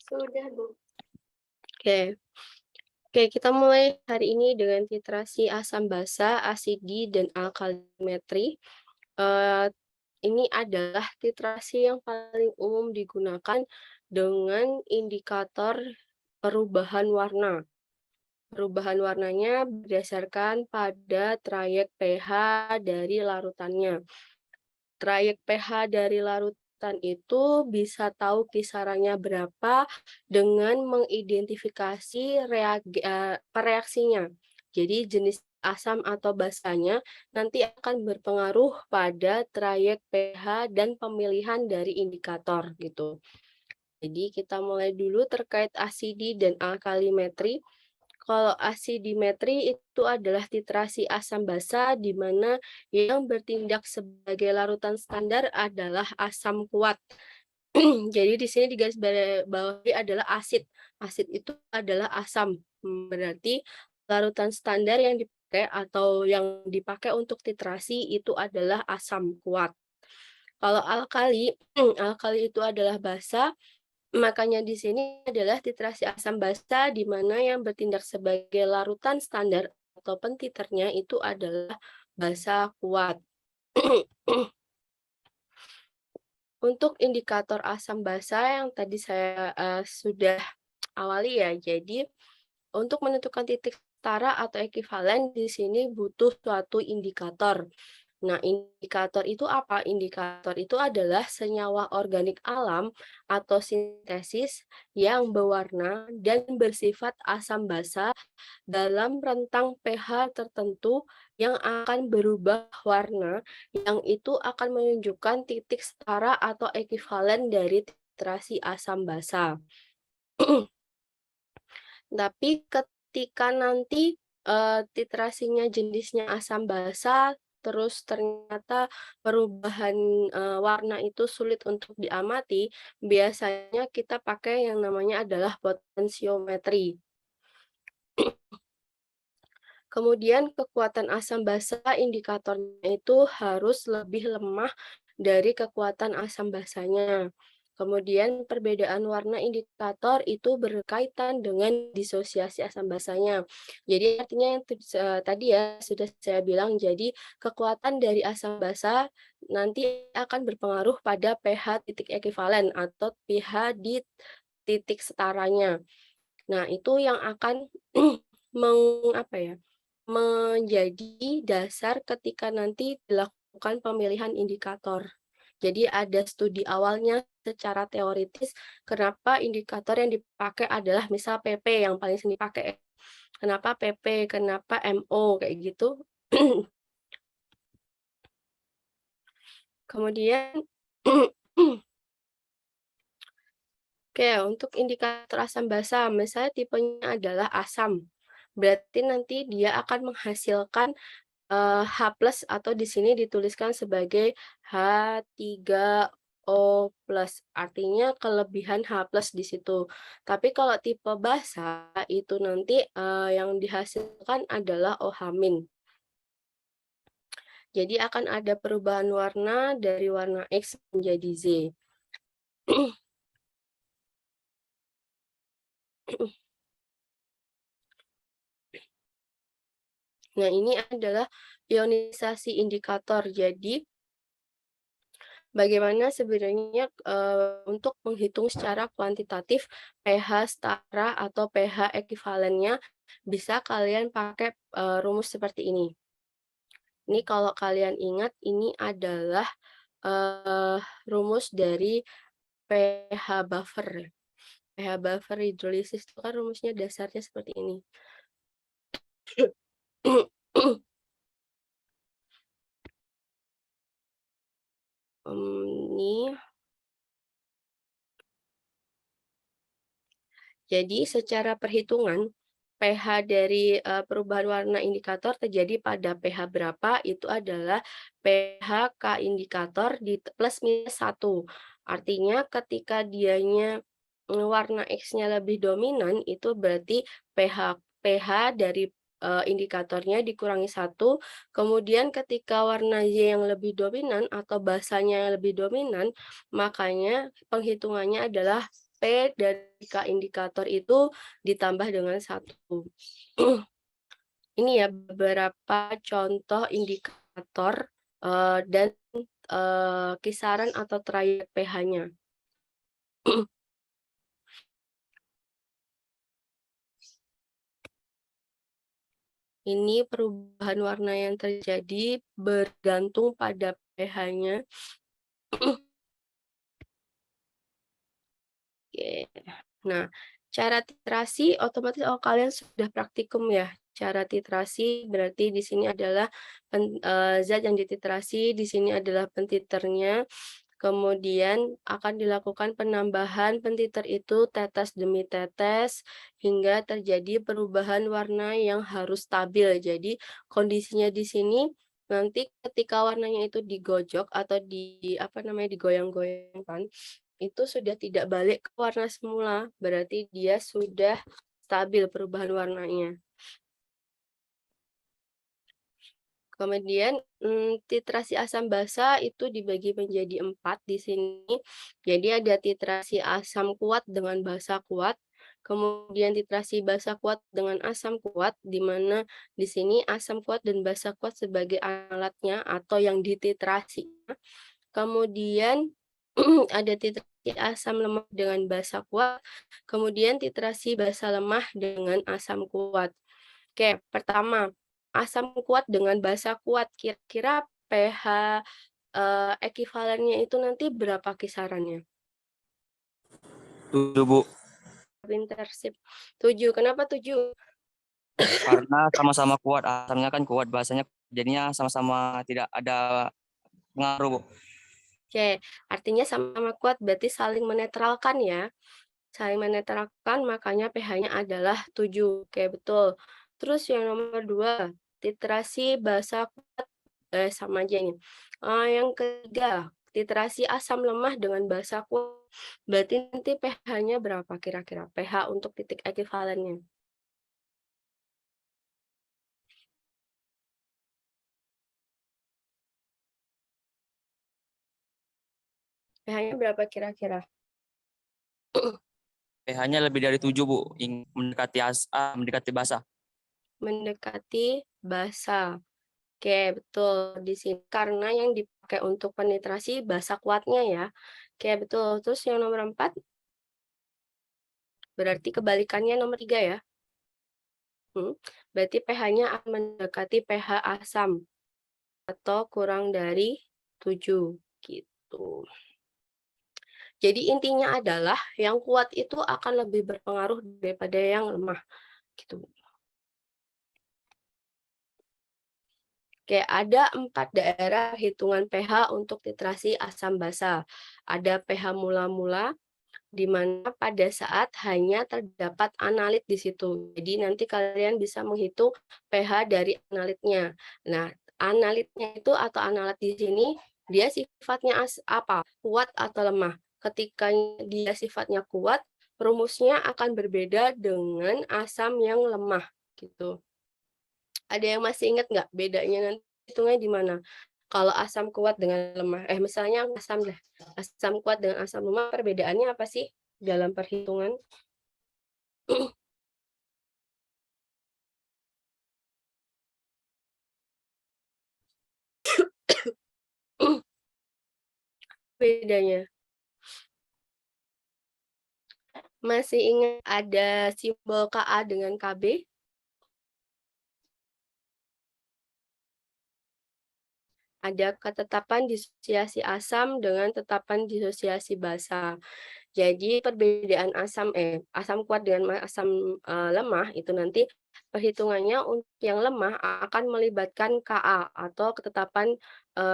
Sudah, Bu. Oke. Oke, kita mulai hari ini dengan titrasi asam basa, asidi, dan alkalimetri. Eee, ini adalah titrasi yang paling umum digunakan dengan indikator perubahan warna. Perubahan warnanya berdasarkan pada trayek pH dari larutannya. Trayek pH dari larutan itu bisa tahu kisarannya berapa dengan mengidentifikasi reaksinya. Jadi jenis asam atau basanya nanti akan berpengaruh pada trayek pH dan pemilihan dari indikator gitu. Jadi kita mulai dulu terkait asidi dan alkalimetri. Kalau asidimetri itu adalah titrasi asam basa di mana yang bertindak sebagai larutan standar adalah asam kuat. Jadi di sini bawahi adalah asid. Asid itu adalah asam. Berarti larutan standar yang dipakai atau yang dipakai untuk titrasi itu adalah asam kuat. Kalau alkali, alkali itu adalah basa, makanya di sini adalah titrasi asam basa di mana yang bertindak sebagai larutan standar atau pentiternya itu adalah basa kuat. Untuk indikator asam basa yang tadi saya sudah awali ya, jadi untuk menentukan titik setara atau ekivalen di sini butuh suatu indikator. Nah, indikator itu apa? Indikator itu adalah senyawa organik alam atau sintesis yang berwarna dan bersifat asam basa dalam rentang pH tertentu yang akan berubah warna, yang itu akan menunjukkan titik setara atau ekivalen dari titrasi asam basa. Tapi ketika nanti, titrasinya jenisnya asam basa, terus ternyata perubahan, warna itu sulit untuk diamati, biasanya kita pakai yang namanya adalah potensiometri. Kemudian kekuatan asam basa indikatornya itu harus lebih lemah dari kekuatan asam basanya. Kemudian perbedaan warna indikator itu berkaitan dengan disosiasi asam basanya. Jadi artinya yang tadi ya sudah saya bilang, jadi kekuatan dari asam basa nanti akan berpengaruh pada pH titik ekivalen atau pH di titik setaranya. Nah, itu yang akan apa ya, menjadi dasar ketika nanti dilakukan pemilihan indikator. Jadi ada studi awalnya secara teoritis kenapa indikator yang dipakai adalah misal PP yang paling sering dipakai. Kenapa PP, kenapa MO kayak gitu. Kemudian oke, untuk indikator asam basa, misalnya tipenya adalah asam. Berarti nanti dia akan menghasilkan H plus atau di sini dituliskan sebagai H3O+, artinya kelebihan H plus di situ. Tapi kalau tipe basa itu nanti, yang dihasilkan adalah OH-. Jadi akan ada perubahan warna dari warna X menjadi Z. Nah, ini adalah ionisasi indikator. Jadi bagaimana sebenarnya, untuk menghitung secara kuantitatif pH setara atau pH ekivalennya, bisa kalian pakai, rumus seperti ini. Ini kalau kalian ingat, ini adalah, eee, rumus dari pH buffer ya. pH buffer hidrolisis itu kan rumusnya dasarnya seperti ini. Ini jadi secara perhitungan, pH dari, perubahan warna indikator terjadi pada pH berapa, itu adalah pH K indikator plus minus 1. Artinya ketika dianya, warna X-nya lebih dominan, itu berarti pH pH dari indikatornya dikurangi 1, kemudian ketika warna Y yang lebih dominan atau basanya yang lebih dominan, makanya penghitungannya adalah P dari K indikator itu ditambah dengan 1. Ini ya beberapa contoh indikator, dan, kisaran atau trayek pH-nya. Ini perubahan warna yang terjadi bergantung pada pH-nya. Oke. Nah, cara titrasi otomatis kalian sudah praktikum ya. Cara titrasi berarti di sini adalah zat yang dititrasi, di sini adalah pentiternya. Kemudian akan dilakukan penambahan pentiter itu tetes demi tetes hingga terjadi perubahan warna yang harus stabil. Jadi kondisinya di sini nanti ketika warnanya itu digojok atau apa namanya digoyang-goyangkan itu sudah tidak balik ke warna semula, berarti dia sudah stabil perubahan warnanya. Kemudian, titrasi asam basa itu dibagi menjadi 4 di sini. Jadi ada titrasi asam kuat dengan basa kuat, kemudian titrasi basa kuat dengan asam kuat, di mana di sini asam kuat dan basa kuat sebagai alatnya atau yang dititrasi. Kemudian ada titrasi asam lemah dengan basa kuat, kemudian titrasi basa lemah dengan asam kuat. Oke, pertama, asam kuat dengan basa kuat, kira-kira pH, ekivalennya itu nanti berapa kisarannya? 7, Bu. Pinter, sip. 7, kenapa 7? Karena sama-sama kuat, asamnya kan kuat, bahasanya jadinya sama-sama tidak ada pengaruh, Bu. Oke, artinya sama-sama kuat berarti saling menetralkan ya. Saling menetralkan makanya pH-nya adalah 7. Oke, betul. Terus yang nomor 2, titrasi basa kuat, sama aja ini. Yang ketiga, titrasi asam lemah dengan basa kuat. Berarti nanti pH-nya berapa kira-kira? pH untuk titik ekivalennya. pH-nya berapa kira-kira? pH-nya lebih dari 7, Bu. Mendekati basa. Mendekati basa. Oke, betul. Di sini karena yang dipakai untuk penetrasi basa kuatnya ya. Oke, betul. Terus yang nomor 4, berarti kebalikannya nomor 3 ya. Berarti pH-nya akan mendekati pH asam atau kurang dari 7 gitu. Jadi intinya adalah yang kuat itu akan lebih berpengaruh daripada yang lemah gitu. Oke, ada 4 daerah hitungan pH untuk titrasi asam basa. Ada pH mula-mula, di mana pada saat hanya terdapat analit di situ. Jadi nanti kalian bisa menghitung pH dari analitnya. Nah, analitnya itu atau analit di sini dia sifatnya apa? Kuat atau lemah. Ketika dia sifatnya kuat, rumusnya akan berbeda dengan asam yang lemah gitu. Ada yang masih ingat nggak bedanya nanti hitungnya di mana? Kalau asam kuat dengan lemah, misalnya asam deh, asam kuat dengan asam lemah perbedaannya apa sih dalam perhitungan? Bedanya, masih ingat ada simbol Ka dengan Kb? Ada ketetapan disosiasi asam dengan tetapan disosiasi basa. Jadi perbedaan asam kuat dengan asam, lemah itu nanti perhitungannya untuk yang lemah akan melibatkan Ka atau ketetapan,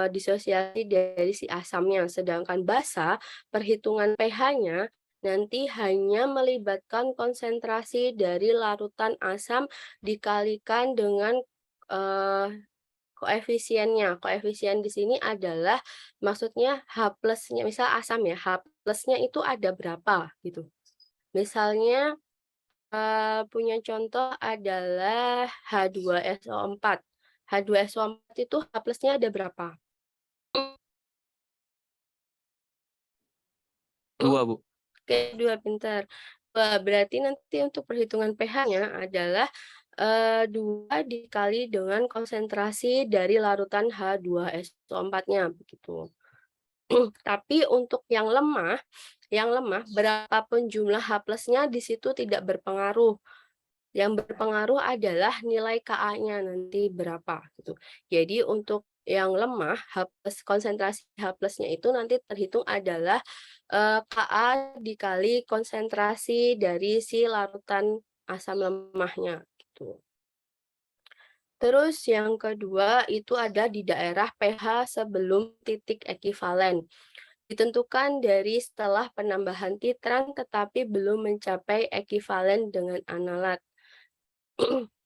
disosiasi dari si asamnya. Sedangkan basa perhitungan pH-nya nanti hanya melibatkan konsentrasi dari larutan asam dikalikan dengan, koefisiennya. Koefisien di sini adalah maksudnya H plusnya, misal asam ya, H plusnya itu ada berapa gitu. Misalnya punya contoh adalah H2SO4. H2SO4 itu H plusnya ada berapa? 2, Bu. Oke, 2 pintar. Wah, berarti nanti untuk perhitungan pH-nya adalah, 2 dikali dengan konsentrasi dari larutan H2SO4-nya, begitu. Tapi untuk yang lemah berapapun jumlah H plusnya di situ tidak berpengaruh. Yang berpengaruh adalah nilai Ka-nya nanti berapa gitu. Jadi untuk yang lemah H plus konsentrasi H plusnya itu nanti terhitung adalah, Ka dikali konsentrasi dari si larutan asam lemahnya gitu. Terus yang kedua itu ada di daerah pH sebelum titik ekivalen. Ditentukan dari setelah penambahan titran tetapi belum mencapai ekivalen dengan analat.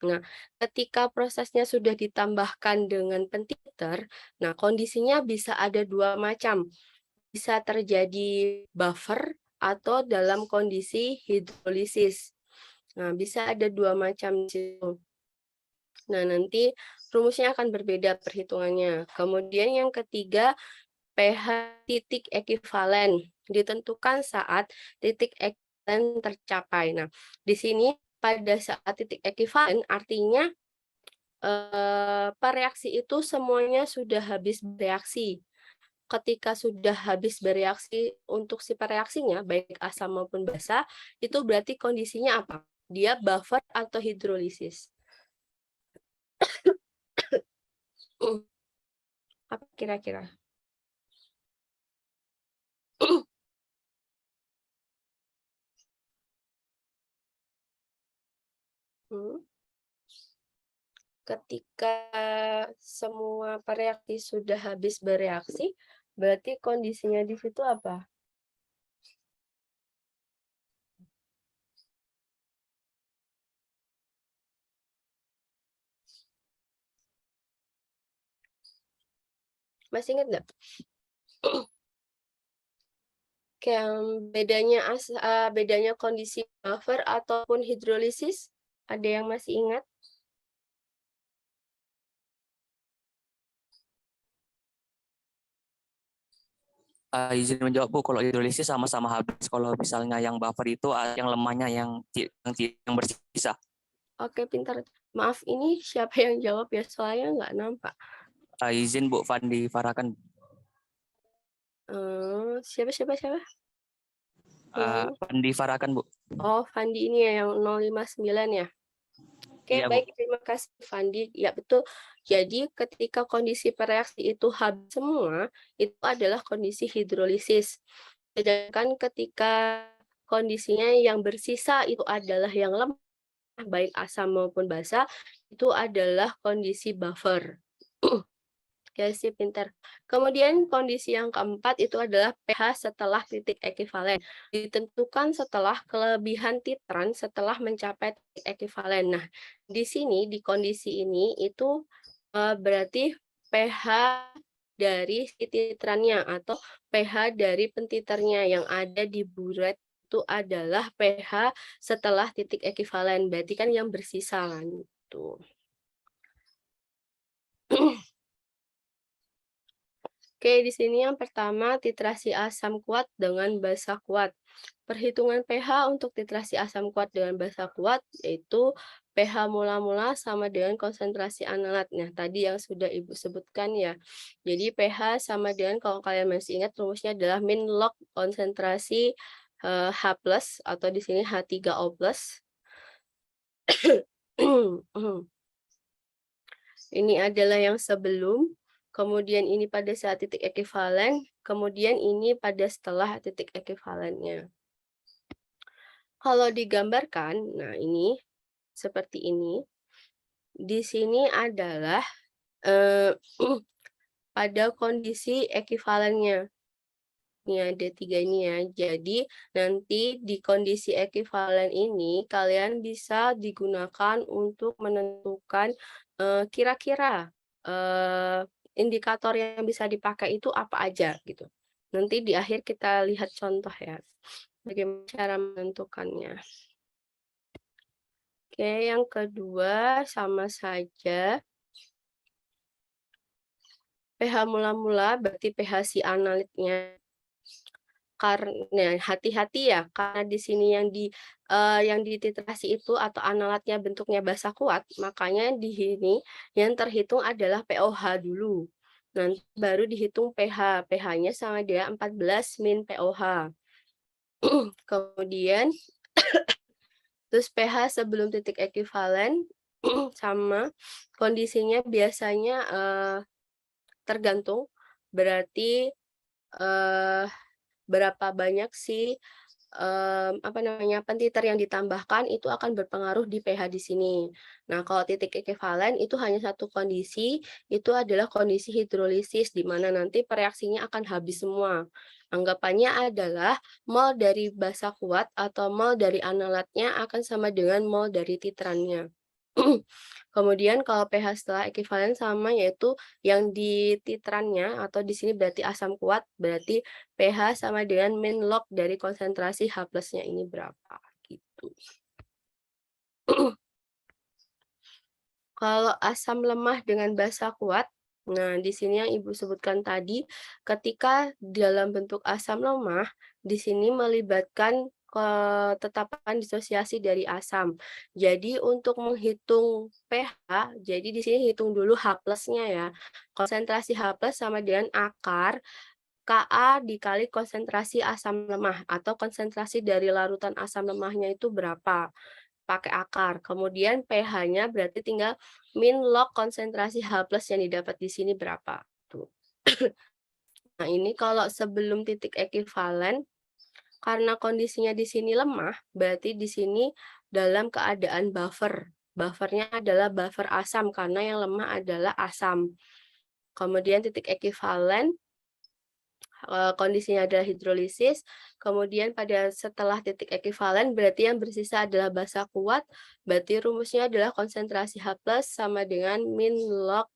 Nah, ketika prosesnya sudah ditambahkan dengan pentiter, nah kondisinya bisa ada dua macam. Bisa terjadi buffer atau dalam kondisi hidrolisis. Nah, bisa ada dua macam di situ. Nah, nanti rumusnya akan berbeda perhitungannya. Kemudian yang ketiga, pH titik ekivalen ditentukan saat titik ekivalen tercapai. Nah, di sini pada saat titik ekivalen artinya reaksi itu semuanya sudah habis bereaksi. Ketika sudah habis bereaksi untuk si pereaksinya, baik asam maupun basa, itu berarti kondisinya apa? Dia buffer atau hidrolisis. Apa kira-kira? Hmm, Ketika semua pereaksi sudah habis bereaksi, berarti kondisinya di situ apa? Masih ingat nggak? Kayak bedanya kondisi buffer ataupun hidrolisis, ada yang masih ingat? Izin menjawab, Bu, kalau hidrolisis sama-sama habis. Kalau misalnya yang buffer itu yang lemahnya yang bersisa. Oke, pintar. Maaf, ini siapa yang jawab ya? Soalnya nggak nampak. Izin, Bu, Fandi Farakan. Siapa siapa siapa? Namanya? Fandi Farakan, Bu. Oh, Fandi ini ya yang 059 ya? Oke, Iya, Bu. baik. Terima kasih, Fandi. Ya, betul. Jadi, ketika kondisi pereaksi itu habis semua, itu adalah kondisi hidrolisis. Sedangkan ketika kondisinya yang bersisa itu adalah yang lemah, baik asam maupun basa, itu adalah kondisi buffer. Ya sih, pintar. Kemudian kondisi yang keempat itu adalah pH setelah titik ekivalen. Ditentukan setelah kelebihan titran setelah mencapai titik ekivalen. Nah, di sini, di kondisi ini, itu berarti pH dari si titrannya atau pH dari pentiternya yang ada di buret itu adalah pH setelah titik ekivalen. Berarti kan yang bersisa kan. Tuh. Oke, di sini yang pertama titrasi asam kuat dengan basa kuat. Perhitungan pH untuk titrasi asam kuat dengan basa kuat yaitu pH mula-mula sama dengan konsentrasi analat. Nah, tadi yang sudah Ibu sebutkan ya. Jadi pH sama dengan kalau kalian masih ingat rumusnya adalah min log konsentrasi H plus atau di sini H3O plus. Ini adalah yang sebelum, kemudian ini pada saat titik ekivalen, kemudian ini pada setelah titik ekivalennya. Kalau digambarkan, nah ini seperti ini. Di sini adalah pada kondisi ekivalennya. Ini ada 3 ini ya. Jadi nanti di kondisi ekivalen ini kalian bisa digunakan untuk menentukan kira-kira indikator yang bisa dipakai itu apa aja gitu. Nanti di akhir kita lihat contoh ya, bagaimana cara menentukannya. Oke, yang kedua sama saja. pH mula-mula berarti pH si analitnya. Karena hati-hati ya, karena di sini yang dititrasi itu atau analatnya bentuknya basa kuat, makanya di sini yang terhitung adalah pOH dulu. Nanti baru dihitung pH, pH-nya sama dia 14 min pOH. Kemudian terus pH sebelum titik ekuivalen sama kondisinya biasanya tergantung, berarti eh, berapa banyak sih pentiter yang ditambahkan itu akan berpengaruh di pH di sini. Nah, kalau titik ekuivalen itu hanya satu kondisi, itu adalah kondisi hidrolisis di mana nanti reaksinya akan habis semua. Anggapannya adalah mol dari basa kuat atau mol dari analatnya akan sama dengan mol dari titrannya. Kemudian kalau pH setelah ekuivalen sama yaitu yang di titrannya atau di sini berarti asam kuat, berarti pH sama dengan min log dari konsentrasi H plusnya ini berapa gitu. Kalau asam lemah dengan basa kuat, nah di sini yang Ibu sebutkan tadi, ketika dalam bentuk asam lemah, di sini melibatkan ketetapan disosiasi dari asam. Jadi untuk menghitung pH, jadi di sini hitung dulu H plusnya ya. Konsentrasi H plus sama dengan akar Ka dikali konsentrasi asam lemah atau konsentrasi dari larutan asam lemahnya itu berapa, pakai akar. Kemudian pH-nya berarti tinggal min log konsentrasi H+ yang didapat di sini berapa, tuh. Nah, ini kalau sebelum titik ekuivalen, karena kondisinya di sini lemah, berarti di sini dalam keadaan buffer. Buffernya adalah buffer asam, karena yang lemah adalah asam. Kemudian titik ekuivalen, kondisinya adalah hidrolisis, kemudian setelah titik ekuivalen berarti yang bersisa adalah basa kuat, berarti rumusnya adalah konsentrasi H+ sama dengan min log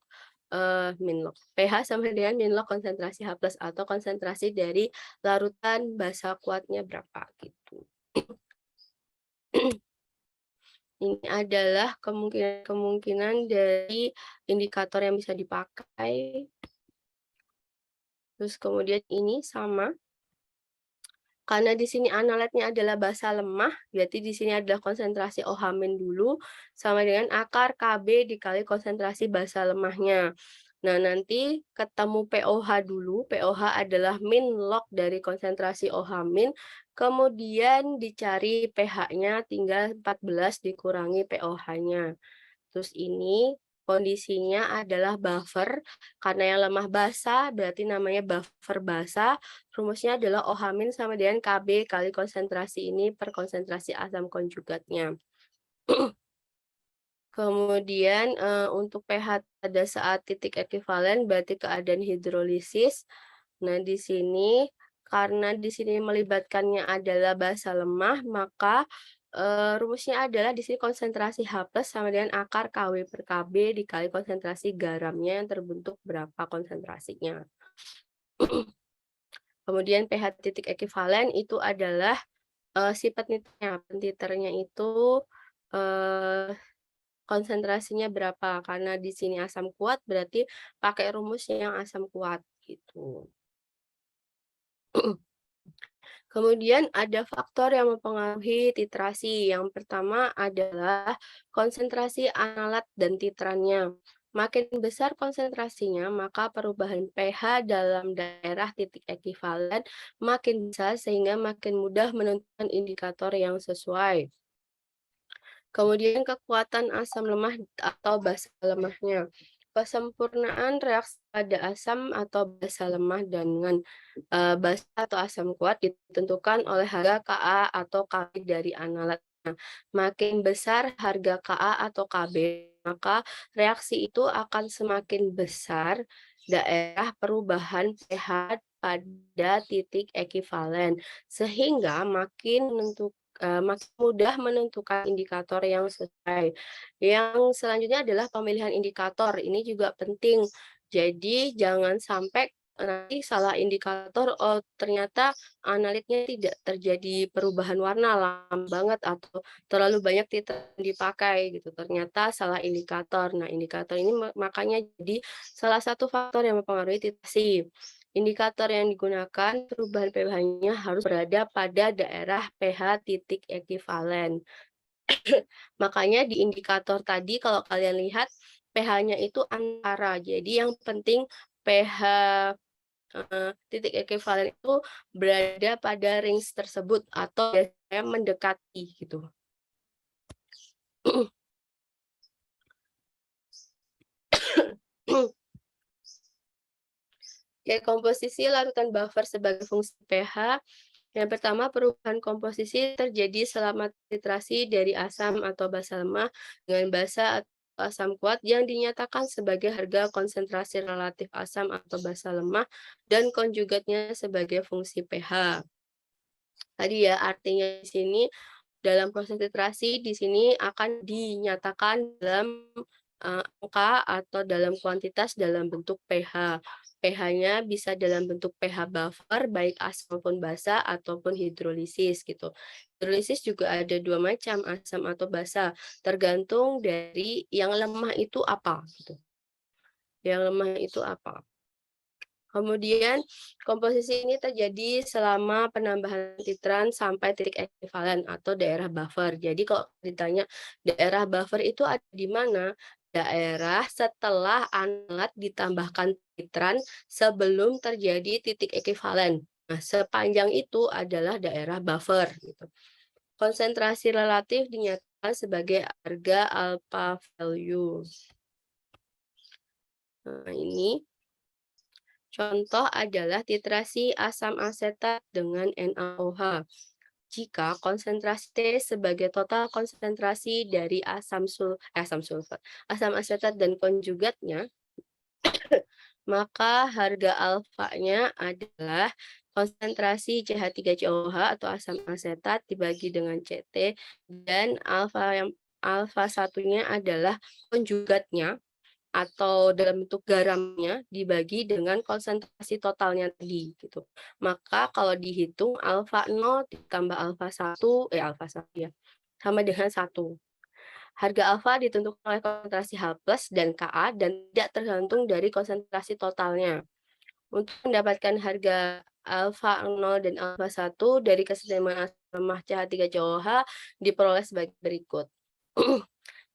pH sama dengan min log konsentrasi H+ atau konsentrasi dari larutan basa kuatnya berapa gitu. Ini adalah kemungkinan dari indikator yang bisa dipakai. Terus kemudian ini sama. Karena di sini analatnya adalah basa lemah, berarti di sini adalah konsentrasi OH- dulu, sama dengan akar Kb dikali konsentrasi basa lemahnya. Nah, nanti ketemu pOH dulu, pOH adalah min log dari konsentrasi OH-, kemudian dicari pH-nya tinggal 14 dikurangi pOH-nya. Terus ini kondisinya adalah buffer, karena yang lemah basa berarti namanya buffer basa. Rumusnya adalah OH- sama dengan Kb kali konsentrasi ini per konsentrasi asam konjugatnya. Kemudian untuk pH pada saat titik ekuivalen berarti keadaan hidrolisis. Nah, di sini karena di sini melibatkannya adalah basa lemah, maka rumusnya adalah di sini konsentrasi H+ sama dengan akar Kw per Kb dikali konsentrasi garamnya yang terbentuk berapa konsentrasinya. Kemudian pH titik ekuivalen itu adalah si pentiternya itu konsentrasinya berapa, karena di sini asam kuat berarti pakai rumusnya yang asam kuat gitu. Kemudian ada faktor yang mempengaruhi titrasi. Yang pertama adalah konsentrasi analat dan titrannya. Makin besar konsentrasinya, maka perubahan pH dalam daerah titik ekuivalen makin besar sehingga makin mudah menentukan indikator yang sesuai. Kemudian kekuatan asam lemah atau basa lemahnya. Kesempurnaan reaksi pada asam atau basa lemah dengan basa atau asam kuat ditentukan oleh harga Ka atau Kb dari analat. Makin besar harga Ka atau Kb, maka reaksi itu akan semakin besar daerah perubahan pH pada titik ekuivalen, sehingga makin mudah menentukan indikator yang sesuai. Yang selanjutnya adalah pemilihan indikator. Ini juga penting. Jadi jangan sampai nanti salah indikator, oh ternyata analitnya tidak terjadi perubahan warna lama banget atau terlalu banyak titik yang dipakai gitu, ternyata salah indikator. Nah, indikator ini makanya jadi salah satu faktor yang mempengaruhi titrasi. Indikator yang digunakan perubahan pH-nya harus berada pada daerah pH titik ekuivalen. Makanya di indikator tadi kalau kalian lihat pH-nya itu antara, jadi yang penting pH titik ekuivalen itu berada pada range tersebut atau biasanya mendekati gitu. Oke, komposisi larutan buffer sebagai fungsi pH. Yang pertama, perubahan komposisi terjadi selama titrasi dari asam atau basa lemah dengan basa atau asam kuat yang dinyatakan sebagai harga konsentrasi relatif asam atau basa lemah dan konjugatnya sebagai fungsi pH. Tadi ya, artinya di sini dalam proses titrasi di sini akan dinyatakan dalam, angka atau dalam kuantitas dalam bentuk pH. pH-nya bisa dalam bentuk pH buffer baik asam maupun basa ataupun hidrolisis gitu. Hidrolisis juga ada 2 macam, asam atau basa, tergantung dari yang lemah itu apa gitu. Yang lemah itu apa. Kemudian komposisi ini terjadi selama penambahan titran sampai titik ekuivalen atau daerah buffer. Jadi kalau ditanya daerah buffer itu ada di mana? Daerah setelah alat ditambahkan titran sebelum terjadi titik ekuivalen. Nah, sepanjang itu adalah daerah buffer gitu. Konsentrasi relatif dinyatakan sebagai harga alpha value. Nah, ini contoh adalah titrasi asam asetat dengan NaOH. Jika konsentrasi T sebagai total konsentrasi dari asam asetat dan konjugatnya, maka harga alfanya adalah konsentrasi CH3COH atau asam asetat dibagi dengan CT dan alfa satunya adalah konjugatnya atau dalam bentuk garamnya dibagi dengan konsentrasi totalnya tadi gitu. Maka kalau dihitung alfa 0 ditambah alfa 1 ya, sama dengan 1. Harga alfa ditentukan oleh konsentrasi H+ dan Ka dan tidak tergantung dari konsentrasi totalnya. Untuk mendapatkan harga alfa 0 dan alfa 1 dari keseimbangan asam lemah CH3COH diperoleh sebagai berikut.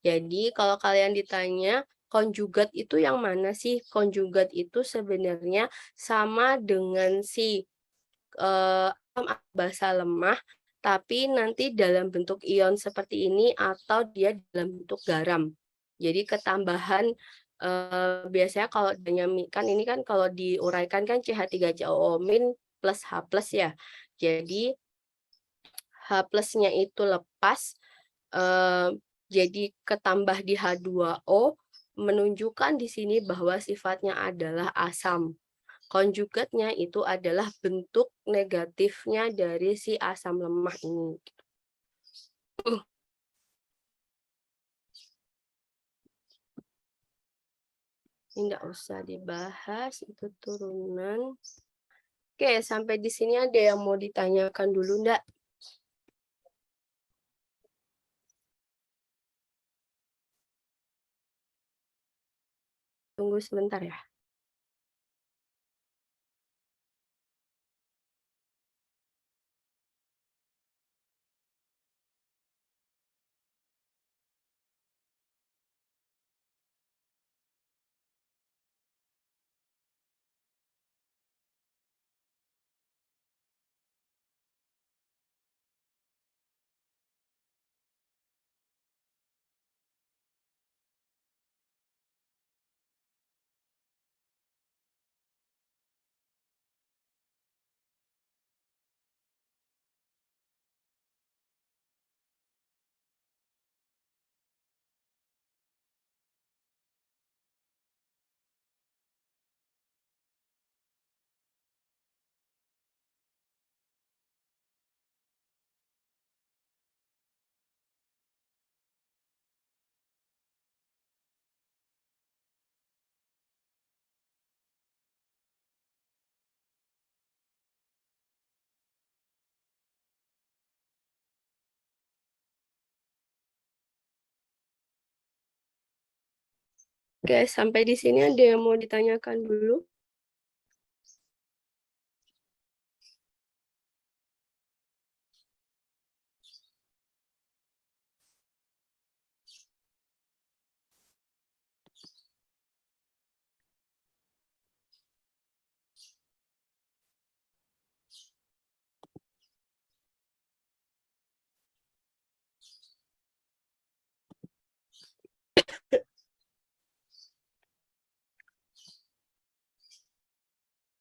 Jadi kalau kalian ditanya konjugat itu yang mana sih? Konjugat itu sebenarnya sama dengan si basa lemah, tapi nanti dalam bentuk ion seperti ini atau dia dalam bentuk garam. Jadi ketambahan biasanya kalau kan ini kan kalau diuraikan kan CH3COO- plus H+ ya. Jadi H+-nya itu lepas, jadi ketambah di H2O, menunjukkan di sini bahwa sifatnya adalah asam. Konjugatnya itu adalah bentuk negatifnya dari si asam lemah ini. Ini nggak usah dibahas, itu turunan. Oke, sampai di sini ada yang mau ditanyakan dulu enggak? Tunggu sebentar ya. Oke, sampai di sini ada yang mau ditanyakan dulu?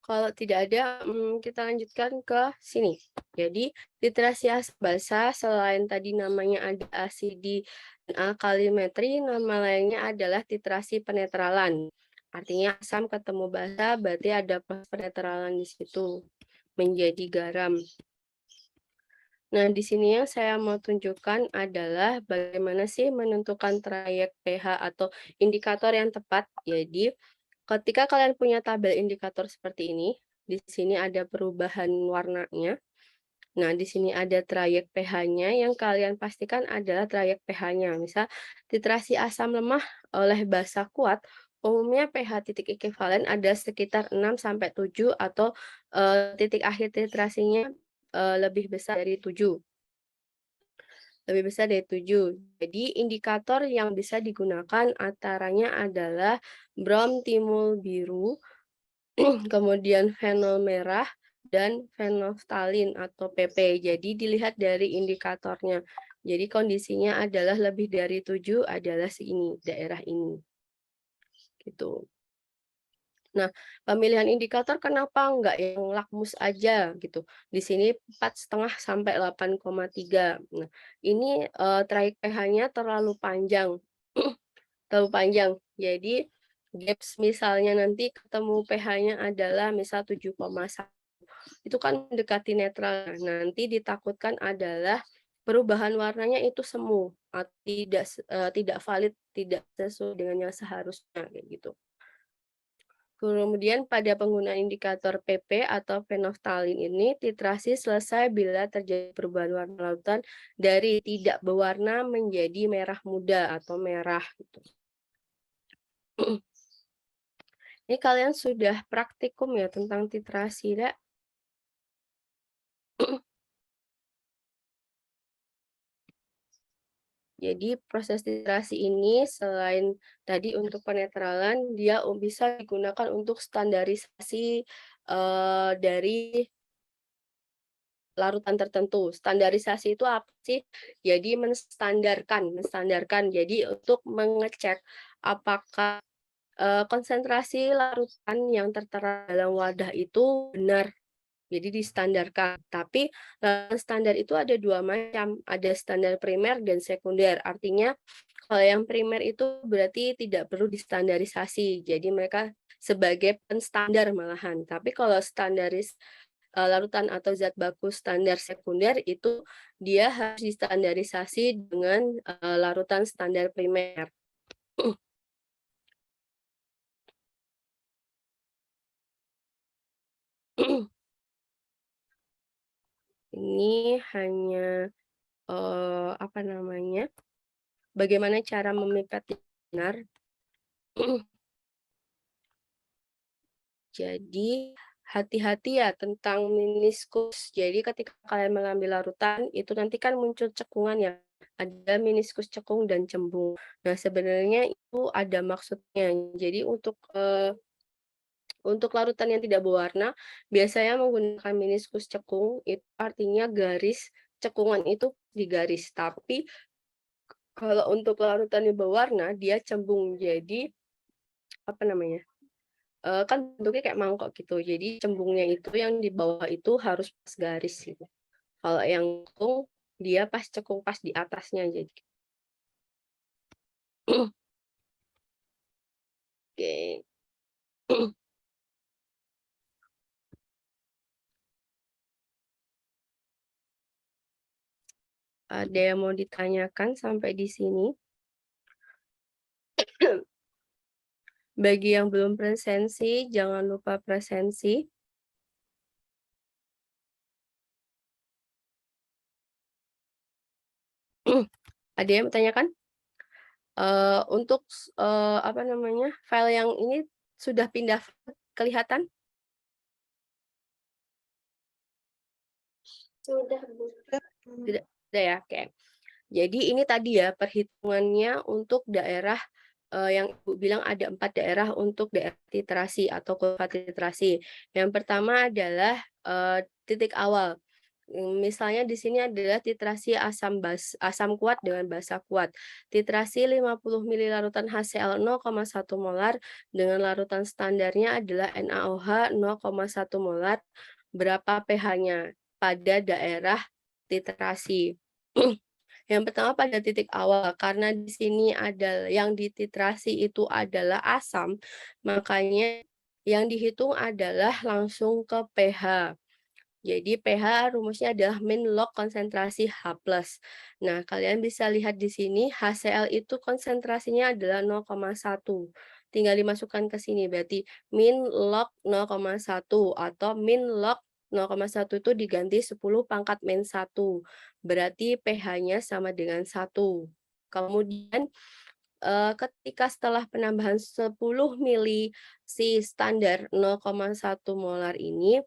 Kalau tidak ada, kita lanjutkan ke sini. Jadi, literasi asam basa selain tadi namanya ada asidi dan alkalimetri, nama lainnya adalah literasi penetralan. Artinya asam ketemu basa, berarti ada proses penetralan di situ menjadi garam. Nah, di sini yang saya mau tunjukkan adalah bagaimana sih menentukan trayek pH atau indikator yang tepat. Jadi, ketika kalian punya tabel indikator seperti ini, di sini ada perubahan warnanya. Nah, di sini ada trayek pH-nya yang kalian pastikan adalah trayek pH-nya. Misal, titrasi asam lemah oleh basa kuat, umumnya pH titik ekivalen ada sekitar 6 sampai 7 atau titik akhir titrasinya lebih besar dari 7. Lebih besar dari 7. Jadi indikator yang bisa digunakan antaranya adalah brom timul biru, kemudian fenol merah, dan fenolftalin atau PP. Jadi dilihat dari indikatornya. Jadi kondisinya adalah lebih dari 7 adalah sini, daerah ini. Gitu. Nah, pemilihan indikator kenapa nggak yang lakmus aja gitu. Di sini 4,5 sampai 8,3. Nah, ini trayek pH-nya terlalu panjang. Terlalu panjang. Jadi gaps misalnya nanti ketemu pH-nya adalah misal 7,1. Itu kan mendekati netral. Nanti ditakutkan adalah perubahan warnanya itu semu atau tidak valid, tidak sesuai dengan yang seharusnya kayak gitu. Kemudian pada penggunaan indikator PP atau fenolftalin ini, titrasi selesai bila terjadi perubahan warna lautan dari tidak berwarna menjadi merah muda atau merah gitu. Ini kalian sudah praktikum ya tentang titrasi, Dak? Jadi proses titrasi ini selain tadi untuk penetralan, dia bisa digunakan untuk standarisasi dari larutan tertentu. Standarisasi itu apa sih? Jadi menstandarkan. Jadi untuk mengecek apakah konsentrasi larutan yang tertera dalam wadah itu benar. Jadi distandarkan. Tapi standar itu ada dua macam, ada standar primer dan sekunder. Artinya kalau yang primer itu berarti tidak perlu distandarisasi. Jadi mereka sebagai penstandar malahan. Tapi kalau larutan atau zat baku standar sekunder itu dia harus distandarisasi dengan larutan standar primer. Ini hanya apa namanya? Bagaimana cara memipet yang benar. Jadi hati-hati ya tentang meniskus. Jadi ketika kalian mengambil larutan itu nanti kan muncul cekungan ya. Ada meniskus cekung dan cembung. Nah, sebenarnya itu ada maksudnya. Jadi untuk larutan yang tidak berwarna biasanya menggunakan meniskus cekung itu artinya garis cekungan itu di garis. Tapi kalau untuk larutan yang berwarna dia cembung. Jadi apa namanya? Kan bentuknya kayak mangkok gitu, jadi cembungnya itu yang di bawah itu harus pas garis gitu. Kalau yang cekung, dia pas cekung pas di atasnya jadi. Oke. Ada yang mau ditanyakan sampai di sini? Bagi yang belum presensi, jangan lupa presensi. Ada yang bertanyakan? Untuk apa namanya, file yang ini sudah pindah kelihatan? Sudah, Bu. Sudah ya? Oke. Jadi ini tadi ya perhitungannya untuk daerah, yang Ibu bilang ada 4 daerah untuk daerah literasi atau kurva literasi. Yang pertama adalah, titik awal. Misalnya di sini adalah titrasi asam kuat dengan basa kuat. Titrasi 50 mili larutan HCl 0,1 molar dengan larutan standarnya adalah NaOH 0,1 molar. Berapa pH-nya pada daerah titrasi? Yang pertama pada titik awal, karena di sini ada yang dititrasi itu adalah asam, makanya yang dihitung adalah langsung ke pH. Jadi pH rumusnya adalah min log konsentrasi H+. Nah, kalian bisa lihat di sini HCl itu konsentrasinya adalah 0,1. Tinggal dimasukkan ke sini, berarti min log 0,1 atau min log 0,1 itu diganti 10 pangkat min 1. Berarti pH-nya sama dengan 1. Kemudian ketika setelah penambahan 10 mili si standar 0,1 molar ini,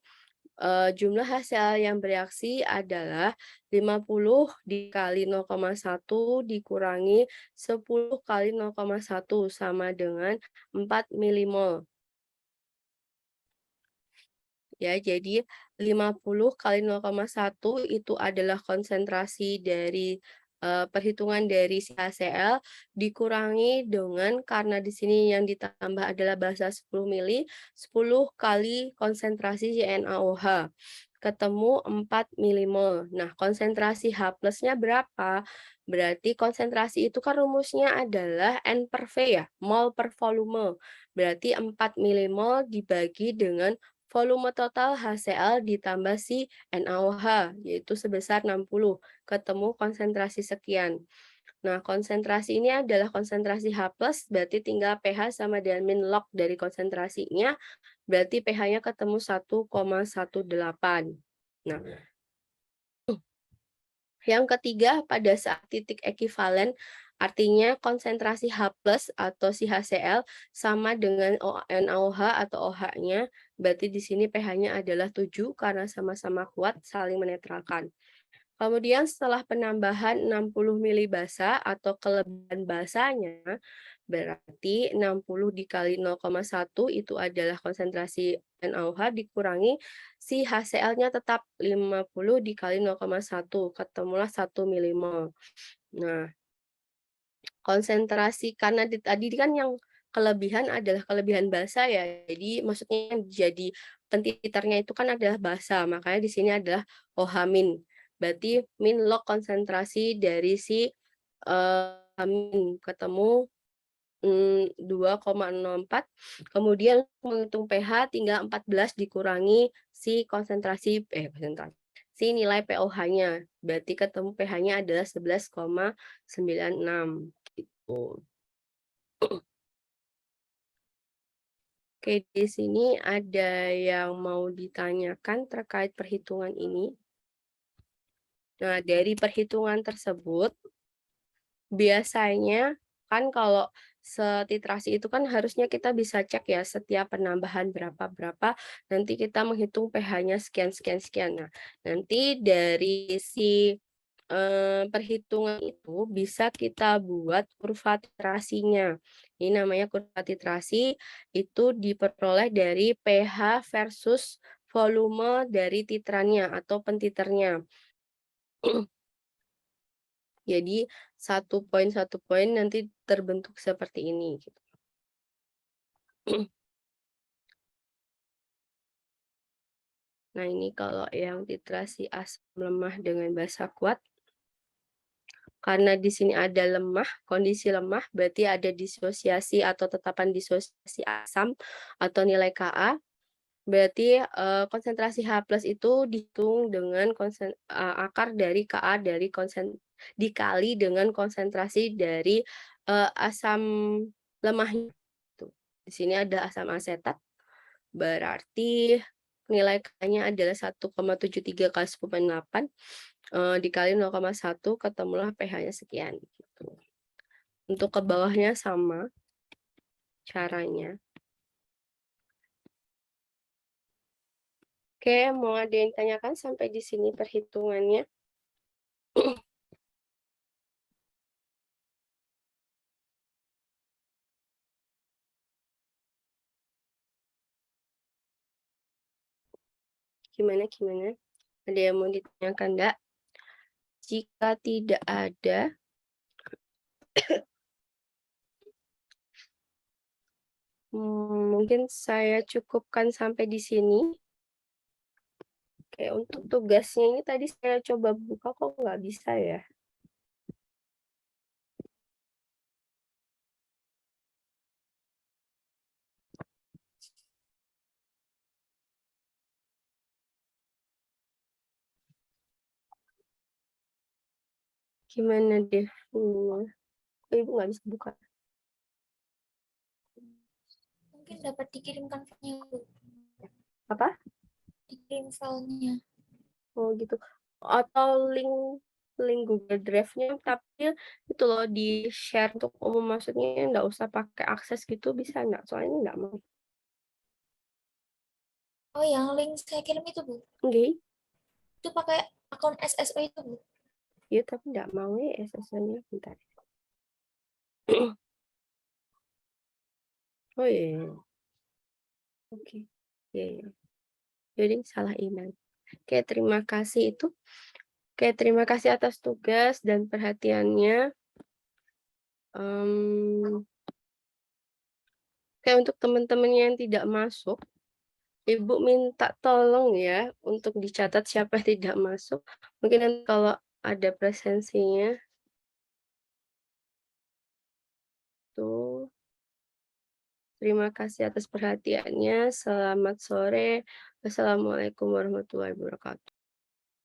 jumlah HCl yang bereaksi adalah 50 dikali 0,1 dikurangi 10 kali 0,1 sama dengan 4 milimol. Ya, jadi 50 kali 0,1 itu adalah konsentrasi dari perhitungan dari si HCl dikurangi dengan karena di sini yang ditambah adalah basa 10 mili, 10 kali konsentrasi NaOH ketemu 4 milimol. Nah, konsentrasi H plusnya berapa? Berarti konsentrasi itu kan rumusnya adalah N per V ya, mol per volume. Berarti 4 milimol dibagi dengan volume total HCl ditambah si NaOH, yaitu sebesar 60, ketemu konsentrasi sekian. Nah, konsentrasi ini adalah konsentrasi H+, berarti tinggal pH sama dengan min log dari konsentrasinya, berarti pH-nya ketemu 1,18. Nah, yang ketiga, pada saat titik ekivalen, artinya konsentrasi H+ atau si HCl sama dengan NaOH atau OH-nya, berarti di sini pH-nya adalah 7 karena sama-sama kuat saling menetralkan. Kemudian setelah penambahan 60 mili basa atau kelebihan basanya, berarti 60 dikali 0,1 itu adalah konsentrasi NaOH dikurangi si HCl-nya tetap 50 dikali 0,1, ketemulah 1 milimol. Nah, konsentrasi karena tadi kan yang kelebihan adalah kelebihan basa ya, jadi maksudnya yang jadi pentiternya itu kan adalah basa, makanya di sini adalah OH-. Berarti min log konsentrasi dari si amin ketemu 2,04. Kemudian menghitung pH tinggal 14 dikurangi si konsentrasi si nilai pOH-nya. Berarti ketemu pH-nya adalah 11,96 gitu. Oke, di sini ada yang mau ditanyakan terkait perhitungan ini. Nah, dari perhitungan tersebut, biasanya kan kalau setitrasi itu kan harusnya kita bisa cek ya setiap penambahan berapa-berapa, nanti kita menghitung pH-nya sekian sekian sekian. Nah, nanti dari si perhitungan itu bisa kita buat kurva titrasinya. Ini namanya kurva titrasi, itu diperoleh dari pH versus volume dari titrannya atau pentiternya. Jadi satu poin nanti terbentuk seperti ini gitu. Nah, ini kalau yang titrasi asam lemah dengan basa kuat, karena di sini ada lemah, kondisi lemah berarti ada disosiasi atau tetapan disosiasi asam atau nilai Ka, berarti konsentrasi H+ itu dihitung dengan akar dari Ka dikali dengan konsentrasi dari asam lemahnya. Tuh. Di sini ada asam asetat, berarti nilai K-nya adalah 1,73 kali 10⁸, dikali 0,1 ketemulah pH-nya sekian gitu. Untuk ke bawahnya sama caranya. Oke, mau ada yang tanyakan sampai di sini perhitungannya? Gimana gimana? Ada yang mau ditanyakan enggak? Jika tidak ada, mungkin saya cukupkan sampai di sini. Oke, untuk tugasnya ini tadi saya coba buka kok nggak bisa ya. Gimana deh? Kok Ibu nggak bisa buka? Mungkin dapat dikirimkan filenya, Bu. Apa? Dikirim filenya. Oh gitu. Atau link link Google Drive-nya, tapi itu loh di-share untuk umum, maksudnya nggak usah pakai akses gitu, bisa nggak? Soalnya nggak mau. Oh, yang link saya kirim itu, Bu. Nggih, Itu pakai akun SSO itu, Bu. iya tapi nggak mau ya SSO-nya, bentar. Oh iya, iya, iya. Oke, iya, iya. Jadi salah email. Oke, terima kasih itu. Oke, terima kasih atas tugas dan perhatiannya. Oke, untuk teman-teman yang tidak masuk, Ibu minta tolong ya untuk dicatat siapa yang tidak masuk. Mungkin nanti kalau ada presensinya tuh. Terima kasih atas perhatiannya. Selamat sore. Wassalamualaikum warahmatullahi wabarakatuh.